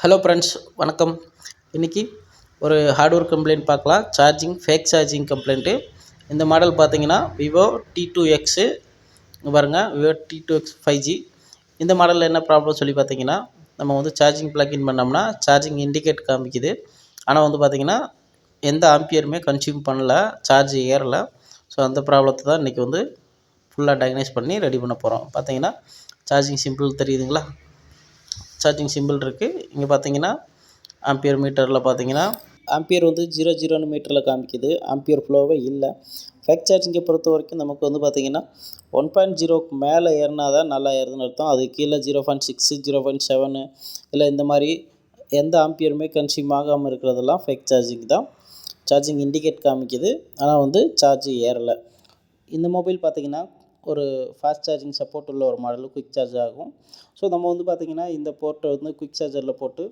Hello friends, வணக்கம். இன்றைக்கி ஒரு ஹார்ட்வேர் கம்ப்ளைண்ட் பார்க்கலாம். Fake charging complaint. இந்த மாடல் பார்த்தீங்கன்னா விவோ T2X. பாருங்கள், விவோ T2X 5G. இந்த மாடலில் என்ன ப்ராப்ளம் சொல்லி பார்த்தீங்கன்னா, நம்ம வந்து சார்ஜிங் ப்ளக்இன் பண்ணோம்னா சார்ஜிங் இண்டிகேட் காமிக்குது. ஆனால் வந்து பார்த்திங்கன்னா எந்த ஆம்பியருமே கன்சியூம் பண்ணல, சார்ஜ் ஏறலை. ஸோ அந்த ப்ராப்ளத்தை தான் இன்றைக்கி வந்து ஃபுல்லாக டயக்னைஸ் பண்ணி ரெடி பண்ண போகிறோம். பார்த்தீங்கன்னா சார்ஜிங் சிம்பிள் தெரியுதுங்களா? சார்ஜிங் சிம்பிள் இருக்குது. இங்கே பார்த்தீங்கன்னா ஆம்பியர் மீட்டரில் பார்த்தீங்கன்னா ஆம்பியர் வந்து 0 மீட்டரில் காமிக்குது. ஆம்பியர் ஃப்ளோவே இல்லை. ஃபேக் சார்ஜிங்கை பொறுத்த வரைக்கும் நமக்கு வந்து பார்த்திங்கன்னா 1.0க்கு மேலே ஏறினா தான் நல்லா ஏறுதுன்னு அர்த்தம். அது கீழே 0.6 0.7 இல்லை இந்த மாதிரி எந்த ஆம்பியருமே கன்சியூம் ஆகாமல் இருக்கிறதெல்லாம் ஃபேக் சார்ஜிங் தான். சார்ஜிங் இண்டிகேட் காமிக்குது, ஆனால் வந்து சார்ஜ் ஏறலை. இந்த மொபைல் பார்த்திங்கன்னா ஒரு ஃபாஸ்ட் சார்ஜிங் சப்போர்ட் உள்ள ஒரு மாடல், குயிக் சார்ஜ் ஆகும். ஸோ நம்ம வந்து பார்த்திங்கன்னா இந்த போர்ட்டை வந்து குயிக் சார்ஜரில் போட்டு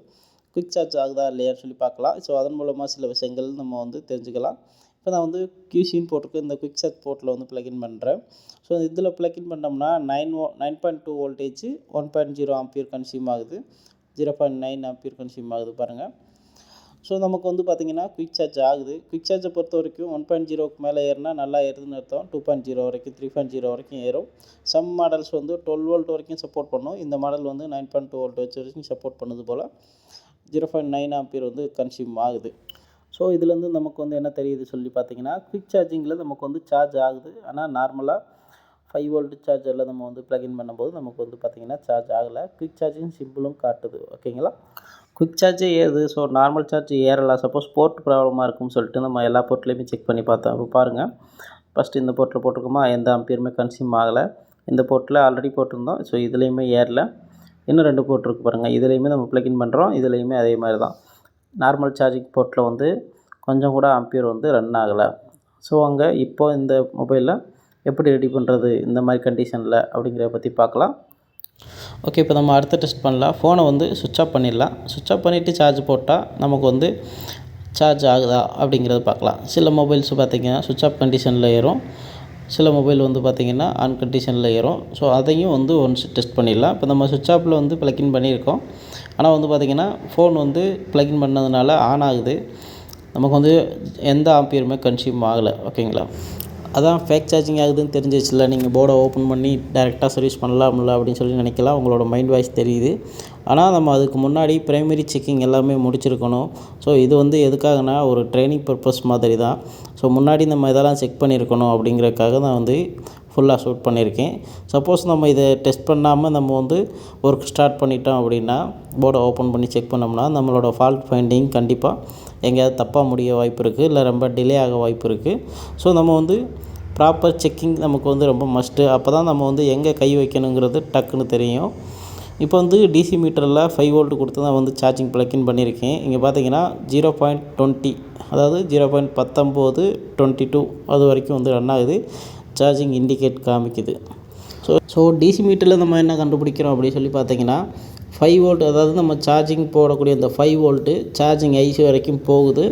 குயிக் சார்ஜ் ஆகுதா இல்லையான்னு சொல்லி பார்க்கலாம். ஸோ அதன் மூலமாக சில விஷயங்கள் நம்ம வந்து தெரிஞ்சுக்கலாம். இப்போ நான் வந்து QCன்னு போட்டிருக்கு, இந்த குயிக் சார்ஜ் போர்ட்டில் வந்து ப்ளக்இன் பண்ணுறேன். ஸோ இதில் ப்ளக்இன் பண்ணோம்னா 9.2 வோல்டேஜ் 1.0 ஆம்பியர் கன்சியூம் ஆகுது. 0.9 ஆம்பியர் கன்சியூம் ஆகுது பாருங்கள். ஸோ நமக்கு வந்து பார்த்திங்கன்னா குயிக் சார்ஜ் ஆகுது. குயிக் சார்ஜை பொறுத்த வரைக்கும் 1.0க்கு மேலே ஏறினா நல்லா ஏறுதுன்னு அர்த்தம். 2.0 வரைக்கும் 3.0 வரைக்கும் ஏறும். சம் மாடல்ஸ் வந்து 12 வோல்ட் வரைக்கும் சப்போர்ட் பண்ணும். இந்த மாடல் வந்து 9.2 வோல்ட் வரைக்கும் சப்போர்ட் பண்ணுது போல். 0.9 ஆம்பியர் வந்து கன்சியூம் ஆகுது. ஸோ இதுலேருந்து நமக்கு வந்து என்ன தெரியுது சொல்லி பார்த்தீங்கன்னா, குயிக் சார்ஜிங்கில் நமக்கு வந்து சார்ஜ் ஆகுது. ஆனால் நார்மலாக 5 வோல்ட் சார்ஜரில் நம்ம வந்து ப்ளக்இன் பண்ணும்போது நமக்கு வந்து பார்த்திங்கன்னா சார்ஜ் ஆகலை. குயிக் சார்ஜிங் சிம்பிளும் காட்டுது. ஓகேங்களா? குயிக் சார்ஜே ஏறுது. ஸோ நார்மல் சார்ஜ் ஏறலாம். சப்போஸ் போர்ட் ப்ராப்ளமாக இருக்கும்னு சொல்லிட்டு நம்ம எல்லா போர்ட்லேயுமே செக் பண்ணி பார்த்தோம். இப்போ பாருங்கள், ஃபஸ்ட்டு இந்த போர்ட்டில் போட்டிருக்கோமா, எந்த ஆம்பியருமே கன்சியூம் ஆகலை. இந்த போர்ட்டில் ஆல்ரெடி போட்டிருந்தோம். ஸோ இதுலேயுமே ஏறல. இன்னும் 2 போர்ட் இருக்குது பாருங்கள், இதுலேயுமே நம்ம ப்ளக்இன் பண்ணுறோம். இதுலேயுமே அதே மாதிரி தான். நார்மல் சார்ஜிங் போர்ட்டில் வந்து கொஞ்சம் கூட ஆம்பியர் வந்து ரன் ஆகலை. ஸோ அங்கே இப்போது இந்த மொபைலில் எப்படி ரெடி பண்ணுறது இந்த மாதிரி கண்டிஷனில் அப்படிங்கிறத பற்றி பார்க்கலாம். ஓகே, இப்போ நம்ம அடுத்த டெஸ்ட் பண்ணலாம். ஃபோனை வந்து சுவிட்ச் ஆஃப் பண்ணிடலாம். சுவிட்ச் ஆஃப் பண்ணிவிட்டு சார்ஜ் போட்டால் நமக்கு வந்து சார்ஜ் ஆகுதா அப்படிங்கிறத பார்க்கலாம். சில மொபைல்ஸ் பார்த்திங்கன்னா சுவிட்ச் ஆஃப் கண்டிஷனில் ஏறும், சில மொபைல் வந்து பார்த்திங்கன்னா ஆன் கண்டிஷனில் ஏறும். ஸோ அதையும் வந்து ஒன்ஸ் டெஸ்ட் பண்ணிடலாம். இப்போ நம்ம சுவிட்ச் ஆஃபில் வந்து ப்ளக்இன் பண்ணியிருக்கோம். ஆனால் வந்து பார்த்திங்கன்னா ஃபோன் வந்து ப்ளக்இன் பண்ணதுனால ஆன் ஆகுது. நமக்கு வந்து எந்த ஆம்பியருமே கன்சியூம் ஆகலை. ஓகேங்களா? அதான் ஃபேக் சார்ஜிங் ஆகுதுன்னு தெரிஞ்சிச்சுல, நீங்கள் போர்டை ஓப்பன் பண்ணி டேரெக்டாக சர்வீஸ் பண்ணலாம்ல அப்படின்னு சொல்லி நினைக்கலாம். உங்களோட மைண்ட் வாய்ஸ் தெரியுது. ஆனால் நம்ம அதுக்கு முன்னாடி ப்ரைமரி செக்கிங் எல்லாமே முடிச்சிருக்கணும். ஸோ இது வந்து எதுக்காகனா ஒரு ட்ரைனிங் பர்பஸ் மாதிரி தான். ஸோ முன்னாடி நம்ம இதெல்லாம் செக் பண்ணியிருக்கணும் அப்படிங்கிறதுக்காக தான் வந்து ஃபுல்லாக ஷூட் பண்ணியிருக்கேன். சப்போஸ் நம்ம இதை டெஸ்ட் பண்ணாமல் நம்ம வந்து ஒர்க் ஸ்டார்ட் பண்ணிட்டோம் அப்படின்னா, போர்டை ஓப்பன் பண்ணி செக் பண்ணோம்னா நம்மளோட ஃபால்ட் ஃபைண்டிங் கண்டிப்பாக எங்கேயாவது தப்பாக முடிய வாய்ப்பு இருக்குது, இல்லை ரொம்ப டிலே ஆக வாய்ப்பு இருக்குது. ஸோ நம்ம வந்து ப்ராப்பர் செக்கிங் நமக்கு வந்து ரொம்ப மஸ்ட்டு. அப்போ தான் நம்ம வந்து எங்கே கை வைக்கணுங்கிறது டக்குன்னு தெரியும். இப்போ வந்து டிசி மீட்டரில் 5 வோல்ட் கொடுத்து தான் வந்து சார்ஜிங் ப்ளக்இன் பண்ணியிருக்கேன். இங்கே பார்த்தீங்கன்னா 0.20, அதாவது 0.1922 அது வரைக்கும் வந்து ரன் ஆகுது. சார்ஜிங் இண்டிகேட் காமிக்குது. ஸோ டிசி மீட்டரில் நம்ம என்ன கண்டுபிடிக்கிறோம் அப்படின்னு சொல்லி பார்த்தீங்கன்னா 5 வோல்ட், அதாவது நம்ம சார்ஜிங் போடக்கூடிய இந்த 5 வோல்ட்டு சார்ஜிங் ஐசி வரைக்கும் போகுது.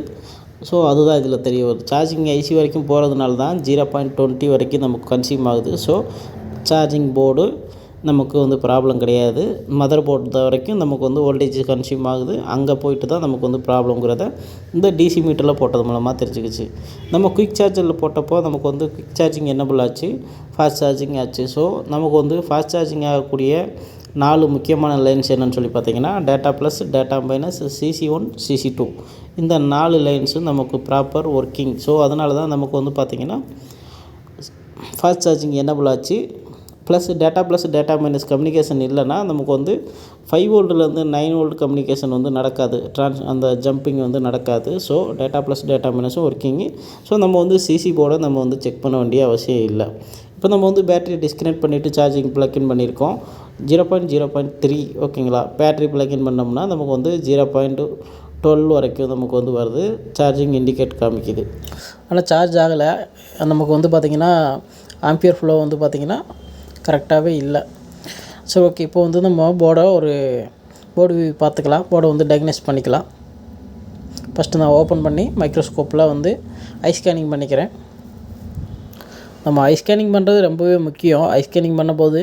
ஸோ அதுதான் இதில் தெரிய வருது. சார்ஜிங் ஐசி வரைக்கும் போகிறதுனால தான் 0.20 வரைக்கும் நமக்கு கன்சியூம் ஆகுது. ஸோ சார்ஜிங் போர்டு நமக்கு வந்து ப்ராப்ளம் கிடையாது. மதர் போர்டு வரைக்கும் நமக்கு வந்து வோல்டேஜ் கன்சியூம் ஆகுது. அங்கே போயிட்டு தான் நமக்கு வந்து ப்ராப்ளங்கிறத இந்த டிசி மீட்டரில் போட்டது மூலமாக தெரிஞ்சுக்கிச்சு. நம்ம குயிக் சார்ஜரில் போட்டப்போ நமக்கு வந்து குயிக் சார்ஜிங் என்னபிள் ஆச்சு, ஃபாஸ்ட் சார்ஜிங் ஆச்சு. ஸோ நமக்கு வந்து ஃபாஸ்ட் சார்ஜிங் ஆகக்கூடிய 4 முக்கியமான லைன்ஸ் என்னென்னு சொல்லி பார்த்தீங்கன்னா, data plus, data minus, CC1 CC2. இந்த 4 லைன்ஸும் நமக்கு ப்ராப்பர் ஒர்க்கிங். ஸோ அதனால தான் நமக்கு வந்து பார்த்திங்கன்னா ஃபாஸ்ட் சார்ஜிங் என்னபிள் ஆச்சு. ப்ளஸ் டேட்டா மைனஸ் கம்யூனிகேஷன் இல்லைன்னா நமக்கு வந்து 5 வோல்ட்லேருந்து 9 வோல்ட் கம்யூனிகேஷன் வந்து நடக்காது, அந்த ஜம்பிங் வந்து நடக்காது. ஸோ டேட்டா ப்ளஸ் டேட்டா மைனஸும் ஒர்க்கிங்கு. ஸோ நம்ம வந்து சிசி போர்டை நம்ம வந்து செக் பண்ண வேண்டிய அவசியம் இல்லை. இப்போ நம்ம வந்து பேட்டரி டிஸ்கனெக்ட் பண்ணிவிட்டு சார்ஜிங் ப்ளக்இன் பண்ணியிருக்கோம். 0.3 ஓகேங்களா? பேட்டரி ப்ளக்இன் பண்ணோம்னா நமக்கு வந்து 0.12 வரைக்கும் நமக்கு வந்து வருது. சார்ஜிங் இண்டிகேட் காமிக்குது. ஆனால் சார்ஜ் ஆகலை. நமக்கு வந்து பார்த்திங்கன்னா ஆம்பியர் ஃப்ளோ வந்து பார்த்திங்கன்னா கரெக்டாகவே இல்லை. ஸோ ஓகே, இப்போ வந்து நம்ம போர்டு வியூ பார்த்துக்கலாம். போர்டை வந்து டயக்னைஸ் பண்ணிக்கலாம். ஃபஸ்ட்டு நான் ஓப்பன் பண்ணி மைக்ரோஸ்கோப்பில் வந்து ஐ ஸ்கேனிங் பண்ணிக்கிறேன். நம்ம ஐ ஸ்கேனிங் பண்ணுறது ரொம்பவே முக்கியம். ஐ ஸ்கேனிங் பண்ணும்போது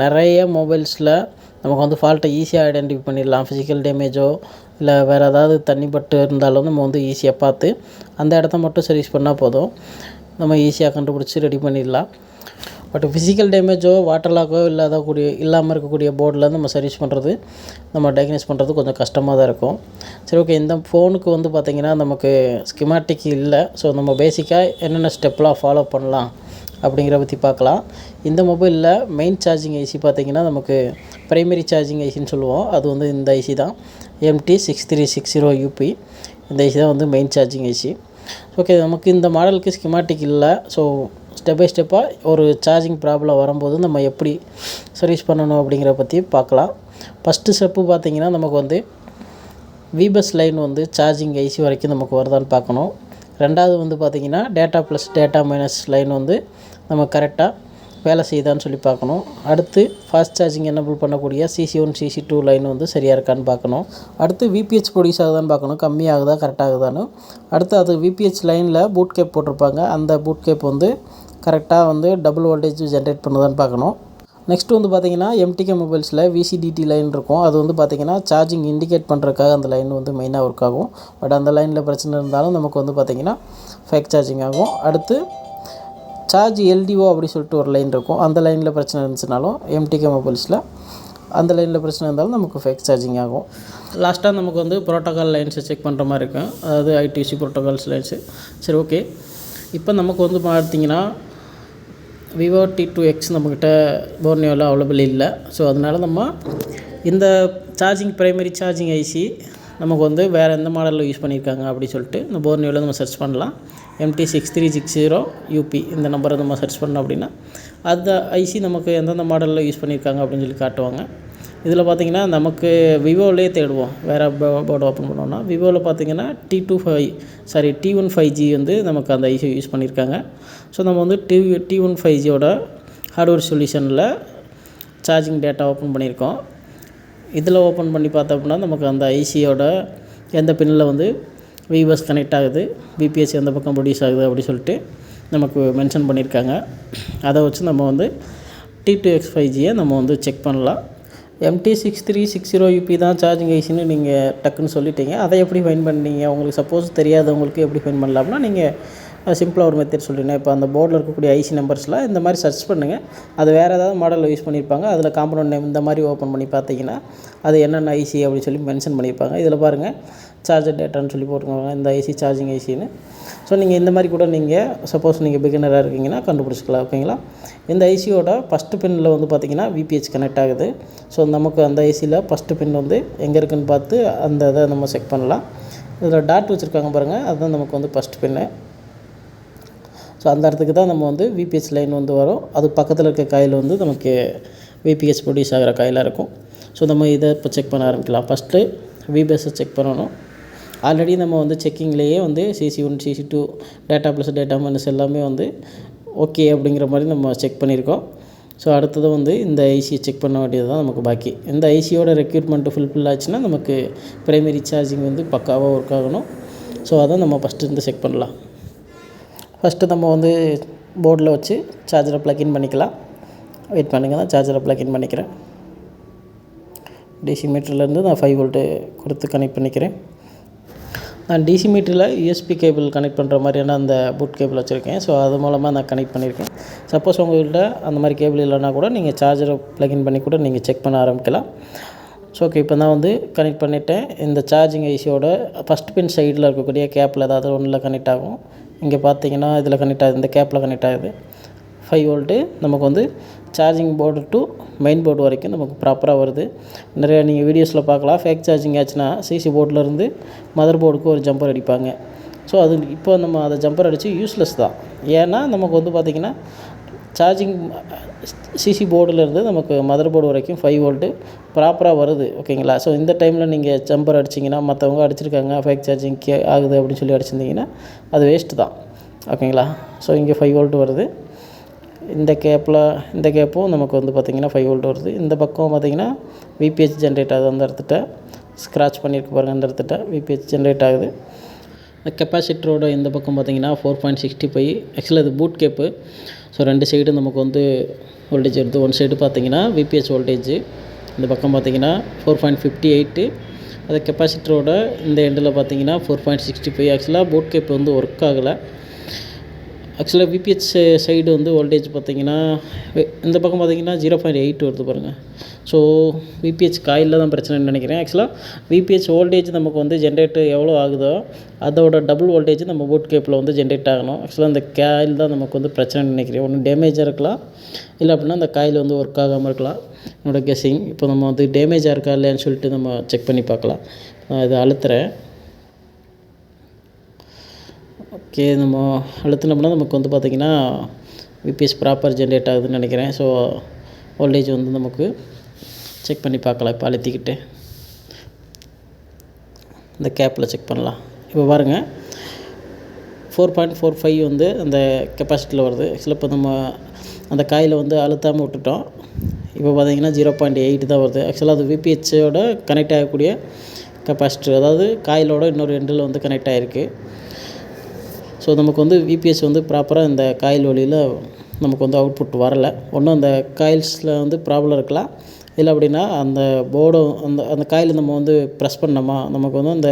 நிறைய மொபைல்ஸில் நமக்கு வந்து ஃபால்ட்டை ஈஸியாக ஐடென்டிஃபை பண்ணிடலாம். ஃபிசிக்கல் டேமேஜோ இல்லை வேறு ஏதாவது தண்ணி பட்டு இருந்தாலும் நம்ம வந்து ஈஸியாக பார்த்து அந்த இடத்த மட்டும் சர்வீஸ் பண்ணால் போதும், நம்ம ஈஸியாக கண்டுபிடிச்சி ரெடி பண்ணிடலாம். பட் ஃபிசிக்கல் டேமேஜோ வாட்டர் லாக்கோ இல்லாமல் இருக்கக்கூடிய போர்டில் நம்ம சர்வீஸ் பண்ணுறது, நம்ம டயக்னைஸ் பண்ணுறது கொஞ்சம் கஷ்டமாக தான் இருக்கும். சரி, ஓகே. இந்த ஃபோனுக்கு வந்து பார்த்திங்கன்னா நமக்கு ஸ்கிமாட்டிக் இல்லை. ஸோ நம்ம பேசிக்காக என்னென்ன ஸ்டெப்லாம் ஃபாலோ பண்ணலாம் அப்படிங்கிற பற்றி பார்க்கலாம். இந்த மொபைலில் மெயின் சார்ஜிங் ஐசி பார்த்திங்கன்னா நமக்கு ப்ரைமரி சார்ஜிங் ஐசின்னு சொல்லுவோம். அது வந்து இந்த ஐசி தான், MT6360UP. இந்த ஐசி தான் வந்து மெயின் சார்ஜிங் ஐசி. ஓகே, நமக்கு இந்த மாடலுக்கு ஸ்கிமாட்டிக் இல்லை. ஸோ ஸ்டெப் பை ஸ்டெப்பாக ஒரு சார்ஜிங் ப்ராப்ளம் வரும்போது நம்ம எப்படி சர்வீஸ் பண்ணணும் அப்படிங்கிறத பற்றி பார்க்கலாம். ஃபஸ்ட்டு ஸ்டெப்பு பார்த்திங்கன்னா நமக்கு வந்து விபஸ் லைன் வந்து சார்ஜிங் ஐசி வரைக்கும் நமக்கு வருதான்னு பார்க்கணும். ரெண்டாவது வந்து பார்த்திங்கன்னா data plus data minus line வந்து நம்ம கரெக்டாக வேலை செய்யுதான்னு சொல்லி பார்க்கணும். அடுத்து ஃபாஸ்ட் சார்ஜிங் எனேபிள் பண்ணக்கூடிய CC1 CC2 லைன் வந்து சரியாக இருக்கான்னு பார்க்கணும். அடுத்து VPH ப்ரொடியூஸ் ஆகுதான்னு பார்க்கணும், கம்மியாகுதா கரெக்டாகுதான்னு. அடுத்து அது VPH லைனில் பூட் கேப் போட்டிருப்பாங்க, அந்த பூட் கேப் வந்து கரெக்டாக வந்து டபுள் வோல்டேஜ் ஜென்ரேட் பண்ணுதான்னு பார்க்கணும். நெக்ஸ்ட்டு வந்து பார்த்திங்கன்னா MTK மொபைல்ஸில் VCDT லைன் இருக்கும். அது வந்து பார்த்திங்கன்னா சார்ஜிங் இண்டிகேட் பண்ணுறதுக்காக அந்த லைன் வந்து மெயினாக ஒர்க் ஆகும். பட் அந்த லைனில் பிரச்சனை இருந்தாலும் நமக்கு வந்து பார்த்திங்கன்னா ஃபேக் சார்ஜிங் ஆகும். அடுத்து சார்ஜ் LDO அப்படி சொல்லிட்டு ஒரு லைன் இருக்கும். அந்த லைனில் பிரச்சனை இருந்துச்சுனாலும் MTK மொபைல்ஸில் அந்த லைனில் பிரச்சனை இருந்தாலும் நமக்கு ஃபேக் சார்ஜிங் ஆகும். லாஸ்ட்டாக நமக்கு வந்து ப்ரோட்டோக்கால் லைன்ஸை செக் பண்ணுற மாதிரி இருக்கும், அதாவது I2C ப்ரோட்டோகால்ஸ் லைன்ஸு. சரி, ஓகே. இப்போ நமக்கு வந்து பார்த்திங்கன்னா விவோ T2X நம்மக்கிட்ட போர்னியோவில் அவைலபிள் இல்லை. ஸோ அதனால் நம்ம இந்த ப்ரைமரி சார்ஜிங் ஐசி நமக்கு வந்து வேறு எந்த மாடலில் யூஸ் பண்ணியிருக்காங்க அப்படி சொல்லிட்டு இந்த போர்னியோவில் நம்ம சர்ச் பண்ணலாம். MT6360UP இந்த நம்பரை நம்ம சர்ச் பண்ணோம் அப்படின்னா அந்த ஐசி நமக்கு எந்தெந்த மாடலில் யூஸ் பண்ணியிருக்காங்க அப்படின்னு சொல்லி காட்டுவாங்க. இதில் பார்த்திங்கன்னா நமக்கு விவோவிலே தேடுவோம். வேறு போர்டு ஓப்பன் பண்ணோன்னா விவோவில் பார்த்திங்கன்னா T15G வந்து நமக்கு அந்த ஐசி யூஸ் பண்ணியிருக்காங்க. ஸோ நம்ம வந்து T15Gயோட ஹார்ட்வேர் சொல்யூஷனில் சார்ஜிங் டேட்டா ஓப்பன் பண்ணியிருக்கோம். இதில் ஓப்பன் பண்ணி பார்த்தோம் அப்படின்னா நமக்கு அந்த ஐசியோட எந்த பின்னில் வந்து விபஸ் கனெக்ட் ஆகுது, VPH எந்த பக்கம் ப்ரொடியூஸ் ஆகுது அப்படி சொல்லிட்டு நமக்கு மென்ஷன் பண்ணியிருக்காங்க. அதை வச்சு நம்ம வந்து T2X5Gயை நம்ம வந்து செக் பண்ணலாம். MT6360UP தான் சார்ஜிங் ஐசின்னு நீங்கள் டக்குன்னு சொல்லிட்டீங்க. அதை எப்படி ஃபைன் பண்ணீங்க? உங்களுக்கு சப்போஸ் தெரியாதவங்களுக்கு எப்படி ஃபைன் பண்ணலாம்னா நீங்கள் சிம்பிளாக ஒரு மெத்தட் சொல்லிட்டீங்க. இப்போ அந்த போர்டில் இருக்கக்கூடிய ஐசி நம்பர்ஸ்லாம் இந்த மாதிரி சர்ச் பண்ணுங்கள். அது வேறு ஏதாவது மாடலில் யூஸ் பண்ணியிருப்பாங்க. அதில் காம்பனண்ட் நேம் இந்த மாதிரி ஓப்பன் பண்ணி பார்த்தீங்கன்னா அது என்னென்ன ஐசி அப்படின்னு சொல்லி மென்ஷன் பண்ணியிருப்பாங்க. இதில் பாருங்கள், சார்ஜர் டேட்டான்னு சொல்லி போட்டுருக்காங்க, இந்த ஐசி சார்ஜிங் ஐசின்னு. ஸோ நீங்கள் இந்த மாதிரி கூட நீங்கள் சப்போஸ் நீங்கள் பிகினராக இருக்கீங்கன்னா கண்டுபிடிச்சிக்கலாம். ஓகேங்களா? இந்த ஐசியோட ஃபஸ்ட்டு பின்னில் வந்து பார்த்திங்கன்னா VPH கனெக்ட் ஆகுது. ஸோ நமக்கு அந்த ஐசியில் ஃபஸ்ட்டு பின் வந்து எங்கே இருக்குதுன்னு பார்த்து அந்த இதை நம்ம செக் பண்ணலாம். இதில் டாட் வச்சுருக்காங்க பாருங்கள், அதுதான் நமக்கு வந்து ஃபஸ்ட்டு பின்னு. ஸோ அந்த இடத்துக்கு தான் நம்ம வந்து VPH லைன் வந்து வரும். அது பக்கத்தில் இருக்க காயில் வந்து நமக்கு VPH ப்ரொடியூஸ் ஆகிற காயிலாக இருக்கும். ஸோ நம்ம இதை இப்போ செக் பண்ண ஆரம்பிக்கலாம். ஃபஸ்ட்டு விபஸை செக் பண்ணணும். ஆல்ரெடி நம்ம வந்து செக்கிங்லேயே வந்து CC1 CC2 data plus data minus எல்லாமே வந்து ஓகே அப்படிங்கிற மாதிரி நம்ம செக் பண்ணியிருக்கோம். ஸோ அடுத்தது வந்து இந்த ஐசியை செக் பண்ண வேண்டியது தான் நமக்கு பாக்கி. இந்த ஐசியோட ரெக்யூர்மெண்ட்டு ஃபுல்ஃபில் ஆச்சுன்னா நமக்கு ப்ரைமரி சார்ஜிங் வந்து பக்காவாக ஒர்க் ஆகணும். ஸோ அதை நம்ம ஃபஸ்ட்டு இருந்து செக் பண்ணலாம். ஃபஸ்ட்டு நம்ம வந்து போர்டில் வச்சு சார்ஜரை ப்ளக்இன் பண்ணிக்கலாம். வெயிட் பண்ணுங்கள், தான் சார்ஜரை ப்ளக்இன் பண்ணிக்கிறேன். DC மீட்டர்லேருந்து நான் 5 வோல்ட்டு கொடுத்து கனெக்ட் பண்ணிக்கிறேன். நான் DC மீட்டரில் USB கேபிள் கனெக்ட் பண்ணுற மாதிரியான அந்த பூட் கேபிள் வச்சுருக்கேன். ஸோ அது மூலமாக நான் கனெக்ட் பண்ணியிருக்கேன். சப்போஸ் உங்கள்கிட்ட அந்த மாதிரி கேபிள் இல்லைனா கூட நீங்கள் சார்ஜரை ப்ளக்இன் பண்ணி கூட நீங்கள் செக் பண்ண ஆரம்பிக்கலாம். ஸோ ஓகே, இப்போ நான் வந்து கனெக்ட் பண்ணிவிட்டேன். இந்த சார்ஜிங் ஐசியோட ஃபஸ்ட் பின் சைடில் இருக்கக்கூடிய கேப்பில் ஏதாவது ஒன்றில் கனெக்ட் ஆகும். இங்கே பார்த்தீங்கன்னா இதில் கனெக்ட் ஆகுது, இந்த கேப்பில் கனெக்ட் ஆகுது. 5 வோல்ட்டு நமக்கு வந்து charging board to main board வரைக்கும் நமக்கு ப்ராப்பராக வருது. நிறையா நீங்கள் வீடியோஸில் பார்க்கலாம், ஃபேக் சார்ஜிங் ஆச்சுன்னா CC போர்டிலேருந்து மதர் போர்டுக்கு ஒரு ஜம்பர் அடிப்பாங்க. ஸோ அது இப்போ நம்ம அதை ஜம்பர் அடித்து யூஸ்லெஸ் தான். ஏன்னா நமக்கு வந்து பார்த்திங்கன்னா சார்ஜிங் CC போர்டிலேருந்து நமக்கு மதர் போர்டு வரைக்கும் 5 வோல்ட்டு ப்ராப்பராக வருது. ஓகேங்களா? ஸோ இந்த டைமில் நீங்கள் ஜம்பர் அடிச்சிங்கன்னா, மற்றவங்க அடிச்சிருக்காங்க ஃபேக் சார்ஜிங் ஆகுது அப்படின்னு சொல்லி அடிச்சிருந்தீங்கன்னா அது வேஸ்ட்டு தான். ஓகேங்களா? ஸோ இங்கே 5 வோல்ட் வருது. இந்த கேப்பும் நமக்கு வந்து பார்த்திங்கன்னா 5 வோல்ட் வருது. இந்த பக்கம் பார்த்திங்கன்னா VPH ஜென்ரேட் ஆகுது. அந்த இடத்துட்ட ஸ்க்ராட்ச் பண்ணியிருக்கு பாருங்கள், அந்த இடத்துட்ட VPH ஜென்ரேட் ஆகுது. கெப்பாசிட்டரோட இந்த பக்கம் பார்த்திங்கன்னா 4.65. ஆக்சுவலாக இது பூட் கேப்பு. ஸோ 2 சைடு நமக்கு வந்து வோல்டேஜ் வருது. ஒன் சைடு பார்த்திங்கன்னா VPH வோல்டேஜ், இந்த பக்கம் பார்த்தீங்கன்னா 4.58. அது கெப்பாசிட்டரோட இந்த எண்டில் பார்த்தீங்கன்னா 4.65. ஆக்சுவலாக போட் கேப் வந்து ஒர்க் ஆகலை. ஆக்சுவலாக விபிஹெச் சைடு வந்து வோல்டேஜ் பார்த்தீங்கன்னா இந்த பக்கம் பார்த்தீங்கன்னா 0.8 வருது பாருங்கள். ஸோ விபிஹெச் காயிலில் தான் பிரச்சனைன்னு நினைக்கிறேன். ஆக்சுவலாக விபிஹெச் வோல்டேஜ் நமக்கு வந்து ஜென்ரேட் எவ்வளோ ஆகுதோ அதோட டபுள் வோல்டேஜ் நம்ம போட் கேப்பில் வந்து ஜென்ரேட் ஆகணும். ஆக்சுவலாக அந்த காயில் தான் நமக்கு வந்து பிரச்சனைன்னு நினைக்கிறேன். ஒன்று டேமேஜாக இருக்கலாம், இல்லை அப்படின்னா அந்த காயில் வந்து ஒர்க் ஆகாமல் இருக்கலாம், என்னோட கெஸ்ஸிங். இப்போ நம்ம வந்து டேமேஜாக இருக்கா இல்லையான்னு சொல்லிட்டு நம்ம செக் பண்ணி பார்க்கலாம். நான் இதை அழுத்துறேன். ஓகே, நம்ம அழுத்தினோம்னா நமக்கு வந்து பார்த்திங்கன்னா விபிஎஸ் ப்ராப்பர் ஜென்ரேட் ஆகுதுன்னு நினைக்கிறேன். ஸோ வோல்டேஜ் வந்து நமக்கு செக் பண்ணி பார்க்கலாம். இப்போ அழுத்திக்கிட்டு இந்த கேப்பில் செக் பண்ணலாம். இப்போ பாருங்கள் 4.45 வந்து அந்த கெப்பாசிட்டியில் வருது. ஆக்சுவலாக இப்போ நம்ம அந்த காயில் வந்து அழுத்தாமல் விட்டுட்டோம். இப்போ பார்த்திங்கன்னா 0.8 தான் வருது. ஆக்சுவலாக அது விபிஹெச்சோட கனெக்ட் ஆகக்கூடிய கெப்பாசிட்டர், அதாவது காயிலோட இன்னொரு எண்டில் வந்து கனெக்ட் ஆகிருக்கு. ஸோ நமக்கு வந்து விபிஎஸ் வந்து ப்ராப்பராக இந்த காயில் வழியில் நமக்கு வந்து அவுட்புட் வரலை. ஒன்றும் அந்த காயில்ஸில் வந்து ப்ராப்ளம் இருக்கலாம், இல்லை அப்படின்னா அந்த போர்டும் அந்த காயில் நம்ம வந்து ப்ரெஸ் பண்ணோமா நமக்கு வந்து அந்த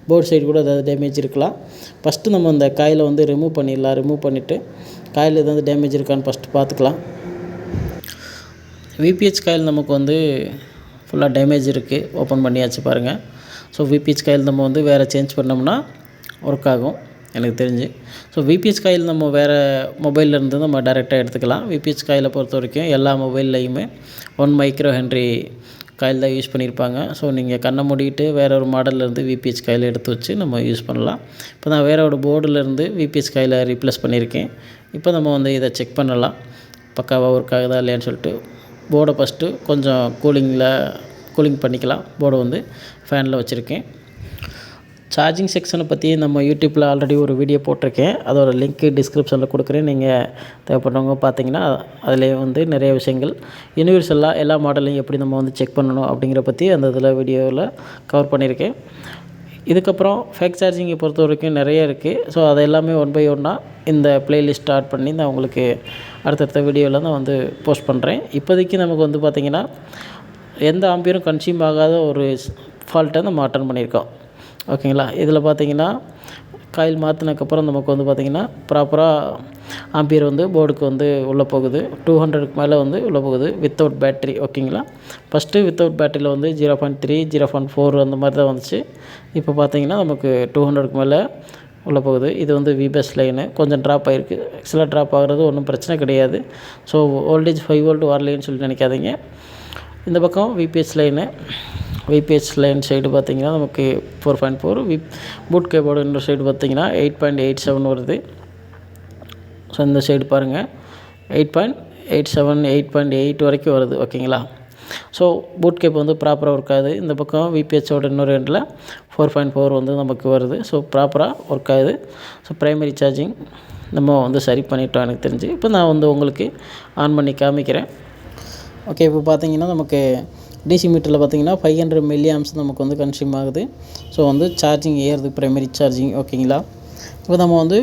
போர்டு சைடு கூட ஏதாவது டேமேஜ் இருக்கலாம். ஃபஸ்ட்டு நம்ம அந்த காயிலை வந்து ரிமூவ் பண்ணிடலாம். ரிமூவ் பண்ணிவிட்டு காயில் ஏதாவது டேமேஜ் இருக்கான்னு ஃபஸ்ட்டு பார்த்துக்கலாம். விபிஹெச் காயில் நமக்கு வந்து ஃபுல்லாக டேமேஜ் இருக்குது. ஓப்பன் பண்ணியாச்சு பாருங்கள். ஸோ விபிஹெச் காயில் நம்ம வந்து வேறு சேஞ்ச் பண்ணோம்னா ஒர்க் ஆகும் எனக்கு தெரிஞ்சு. ஸோ விபிஹெச் காயில் நம்ம வேறு மொபைல்லேருந்து நம்ம டைரெக்டாக எடுத்துக்கலாம். விபிஹெச் காயிலை பொறுத்த வரைக்கும் எல்லா மொபைல்லையுமே 1 மைக்ரோ ஹென்ரி காயில் தான் யூஸ் பண்ணியிருப்பாங்க. ஸோ நீங்கள் கண்ணை மூடிட்டு வேற ஒரு மாடல்லேருந்து விபிஹெச் காயில் எடுத்து வச்சு நம்ம யூஸ் பண்ணலாம். இப்போ நான் வேற ஒரு போர்டுலேருந்து விபிஹெச் காயில் ரீப்ளேஸ் பண்ணியிருக்கேன். இப்போ நம்ம வந்து இதை செக் பண்ணலாம், பக்காவாக ஒர்க் ஆகுதா இல்லையான்னு சொல்லிட்டு. போர்டை ஃபஸ்ட்டு கொஞ்சம் கூலிங் பண்ணிக்கலாம். போர்டை வந்து ஃபேனில் வச்சுருக்கேன். சார்ஜிங் செக்ஷனை பற்றி நம்ம யூடியூப்பில் ஆல்ரெடி ஒரு வீடியோ போட்டிருக்கேன். அதோட லிங்க்கு டிஸ்கிரிப்ஷனில் கொடுக்குறேன். நீங்கள் தேவைப்படுறவங்க பார்த்தீங்கன்னா அதிலே வந்து நிறைய விஷயங்கள் யூனிவர்சலாக எல்லா மாடலையும் எப்படி நம்ம வந்து செக் பண்ணணும் அப்படிங்கிற பற்றி அந்த இதில் வீடியோவில் கவர் பண்ணியிருக்கேன். இதுக்கப்புறம் ஃபேக் சார்ஜிங்கை பொறுத்த வரைக்கும் நிறைய இருக்குது. ஸோ அதை எல்லாமே ஒன் பை ஒன்னாக இந்த ப்ளேலிஸ்ட் ஸ்டார்ட் பண்ணி நான் உங்களுக்கு அடுத்தடுத்த வீடியோவில் நான் வந்து போஸ்ட் பண்ணுறேன். இப்போதைக்கு நமக்கு வந்து பார்த்திங்கன்னா எந்த ஆம்பியரும் கன்சியூம் ஆகாத ஒரு ஃபால்ட்டை நம்ம அட்டன் பண்ணியிருக்கோம். ஓகேங்களா. இதில் பார்த்திங்கன்னா காயில் மாற்றினதுக்கப்புறம் நமக்கு வந்து பார்த்திங்கன்னா ப்ராப்பராக ஆம்பியர் வந்து போர்டுக்கு வந்து உள்ளே போகுது. 200க்கு மேலே வந்து உள்ளே போகுது வித்தவுட் பேட்ரி. ஓகேங்களா. ஃபஸ்ட்டு வித்தவுட் பேட்டரியில் வந்து 0.3 0.4 அந்த மாதிரி தான் வந்துச்சு. இப்போ பார்த்திங்கன்னா நமக்கு 200க்கு மேலே உள்ளே போகுது. இது வந்து விபஸ் லைனு கொஞ்சம் ட்ராப் ஆகிருக்கு. ஆக்சுவலாக ட்ராப் ஆகிறது ஒன்றும் பிரச்சனை கிடையாது. ஸோ வோல்டேஜ் 5 வோல்ட் வரலைன்னு சொல்லி நினைக்காதீங்க. இந்த பக்கம் விபிஹெச் லைன் சைடு பார்த்திங்கன்னா நமக்கு 4.4. பூட் கேபோர்டு இன்னொரு சைடு பார்த்திங்கன்னா 8.87 வருது. ஸோ இந்த சைடு பாருங்கள் 8.87 8.8 வரைக்கும் வருது. ஓகேங்களா. ஸோ பூட் கேப் வந்து ப்ராப்பராக ஒர்க் ஆகுது. இந்த பக்கம் விபிஹெச்சோட இன்னொரு எண்டில் 4.4 வந்து நமக்கு வருது. ஸோ ப்ராப்பராக ஒர்க் ஆகுது. ஸோ ப்ரைமரி சார்ஜிங் நம்ம வந்து சரி பண்ணிட்டோம் எனக்கு தெரிஞ்சு. இப்போ நான் வந்து உங்களுக்கு ஆன் பண்ணி காமிக்கிறேன். ஓகே, இப்போ பார்த்திங்கன்னா நமக்கு டிசி மீட்டரில் பார்த்திங்கன்னா 500 mA நமக்கு வந்து கன்சியூம் ஆகுது. ஸோ வந்து சார்ஜிங் ஏறுது, ப்ரைமரி சார்ஜிங். ஓகேங்களா. இப்போ நம்ம வந்து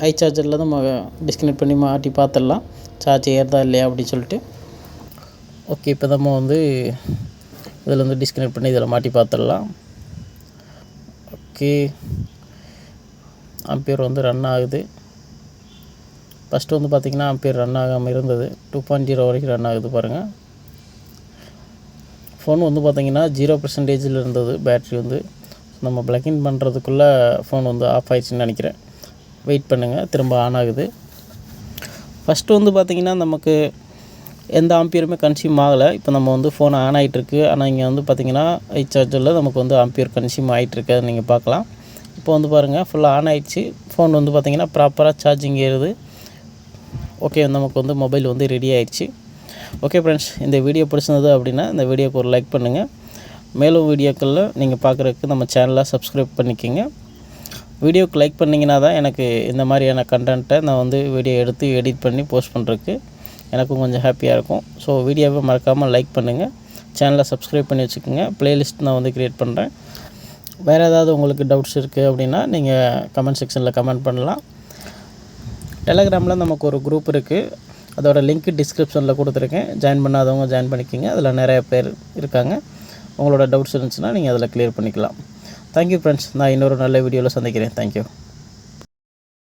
ஐ சார்ஜரில் நம்ம டிஸ்கனெக்ட் பண்ணி மாட்டி பார்த்துடலாம் சார்ஜ் ஏறுதா இல்லையா அப்படின்னு சொல்லிட்டு. ஓகே, இப்போ நம்ம வந்து இதில் வந்து டிஸ்கனெக்ட் பண்ணி இதில் மாட்டி பார்த்துடலாம். ஓகே, ஆம்பியர் வந்து ரன் ஆகுது. ஃபஸ்ட்டு வந்து பார்த்திங்கன்னா ஆம்பியர் ரன் ஆகாமல் இருந்தது. 2.0 வரைக்கும் ரன் ஆகுது பாருங்கள். ஃபோன் வந்து பார்த்திங்கன்னா 0% இருந்தது பேட்ரி வந்து. நம்ம ப்ளக்இன் பண்ணுறதுக்குள்ளே ஃபோன் வந்து ஆஃப் ஆயிடுச்சுன்னு நினைக்கிறேன். வெயிட் பண்ணுங்கள், திரும்ப ஆன் ஆகுது. ஃபஸ்ட்டு வந்து பார்த்திங்கன்னா நமக்கு எந்த ஆம்பியருமே கன்சியூம் ஆகலை. இப்போ நம்ம வந்து ஃபோன் ஆன் ஆகிட்டுருக்கு. ஆனால் இங்கே வந்து பார்த்திங்கன்னா ஐ சார்ஜரில் நமக்கு வந்து ஆம்பியர் கன்சியூம் ஆகிட்டுருக்கு, அதை நீங்கள் பார்க்கலாம். இப்போ வந்து பாருங்கள் ஃபுல்லாக ஆன் ஆகிடுச்சு. ஃபோன் வந்து பார்த்திங்கன்னா ப்ராப்பராக சார்ஜிங் ஏறுது. ஓகே, நமக்கு வந்து மொபைல் வந்து ரெடி ஆகிடுச்சு. ஓகே ஃப்ரெண்ட்ஸ், இந்த வீடியோ பிடிச்சிருந்தது அப்படின்னா இந்த வீடியோக்கு ஒரு லைக் பண்ணுங்கள். மேலும் வீடியோக்களில் நீங்கள் பார்க்குறதுக்கு நம்ம சேனலை சப்ஸ்கிரைப் பண்ணிக்கோங்க. வீடியோக்கு லைக் பண்ணிங்கன்னா தான் எனக்கு இந்த மாதிரியான கண்டென்ட்டை நான் வந்து வீடியோ எடுத்து எடிட் பண்ணி போஸ்ட் பண்ணுறதுக்கு எனக்கும் கொஞ்சம் ஹாப்பியாக இருக்கும். ஸோ வீடியோவை மறக்காமல் லைக் பண்ணுங்கள், சேனலை சப்ஸ்கிரைப் பண்ணி வச்சுக்கோங்க. ப்ளேலிஸ்ட் நான் வந்து க்ரியேட் பண்ணுறேன். வேறு ஏதாவது உங்களுக்கு டவுட்ஸ் இருக்குது அப்படின்னா நீங்கள் கமெண்ட் செக்ஷனில் கமெண்ட் பண்ணலாம். டெலகிராமில் நமக்கு ஒரு குரூப் இருக்குது. அதோட லிங்க் டிஸ்கிரிப்ஷனில் கொடுத்துருக்கேன். ஜாயின் பண்ணாதவங்க ஜாயின் பண்ணிக்கோங்க. அதில் நிறைய பேர் இருக்காங்க. உங்களோட டவுட்ஸ் இருந்துச்சுன்னா நீங்கள் அதில் க்ளியர் பண்ணிக்கலாம். Thank you friends. நான் இன்னொரு நல்ல வீடியோவில் சந்திக்கிறேன். தேங்க்யூ.